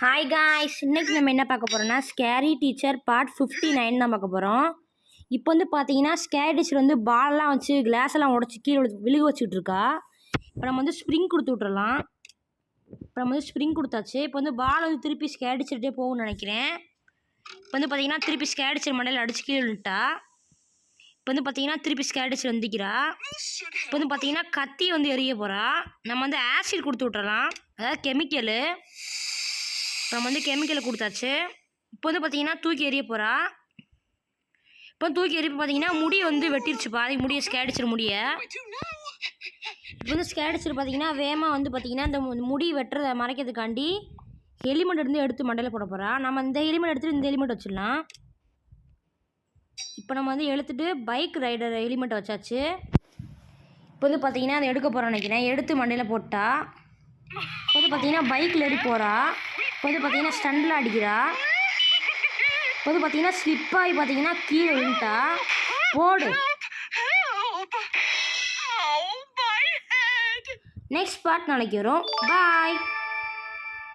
Hi guys, இன்னைக்கு நம்ம என்ன பார்க்க போகிறோம்னா ஸ்கேரி டீச்சர் பார்ட் 59 தான் பார்க்க போகிறோம். இப்போ வந்து பார்த்தீங்கன்னா ஸ்கேரி டீச்சர் வந்து பாலெலாம் வச்சு கிளாஸெல்லாம் உடச்சி கீழே விழுக வச்சுட்டு இருக்கா. இப்போ நம்ம வந்து ஸ்ப்ரிங் கொடுத்து விட்றலாம். இப்போ நம்ம வந்து ஸ்ப்ரிங் கொடுத்தாச்சு. இப்போ வந்து பால் வந்து திருப்பி ஸ்கேரி டீச்சர்கிட்டே போகும்னு நினைக்கிறேன். இப்போ வந்து பார்த்தீங்கன்னா திருப்பி ஸ்கேரி டீச்சர் மண்டையில் அடிச்சு கீழே விழுட்டா. இப்போ வந்து பார்த்தீங்கன்னா திருப்பி ஸ்கேரி டீச்சர் வந்துக்கிறா. இப்போ வந்து பார்த்தீங்கன்னா கத்தி வந்து எரிய போகிறா. நம்ம வந்து ஆசிட் கொடுத்து விட்றலாம், அதாவது கெமிக்கலு. நம்ம வந்து கெமிக்கலை கொடுத்தாச்சு. இப்போ வந்து பார்த்தீங்கன்னா தூக்கி எறிய போகிறா. இப்போ தூக்கி எறிய பார்த்தீங்கன்னா முடி வந்து வெட்டிருச்சு, பாதி முடியை ஸ்கேடிச்சிரு முடிய. இப்போ வந்து ஸ்கேடிச்சிரு பார்த்தீங்கன்னா வேகமாக வந்து பார்த்தீங்கன்னா இந்த முடி வெட்டுறதை மறைக்கிறதுக்காண்டி ஹெலிமெண்ட் இருந்து எடுத்து மண்டையில் போட போகிறா. நம்ம இந்த ஹெலிமெண்ட் எடுத்துகிட்டு இந்த ஹெலிமெண்ட் வச்சிடலாம். இப்போ நம்ம வந்து எடுத்துகிட்டு பைக் ரைடர் ஹெலிமெண்ட்டை வச்சாச்சு. இப்போ வந்து பார்த்தீங்கன்னா அதை எடுக்க போகிறோன்னு நினைக்கிறேன். எடுத்து மண்டையில் போட்டா. இப்போ வந்து பார்த்தீங்கன்னா பைக்கில் ஏறி போகிறா. இப்போ வந்து பார்த்தீங்கன்னா ஸ்டண்டில் அடிக்கிறா. இப்போ வந்து பார்த்தீங்கன்னா ஸ்லிப்பாகி பார்த்தீங்கன்னா கீழே விழுந்துட்டா. போடு. நெக்ஸ்ட் பார்ட் நாளைக்கு வரும். பாய்.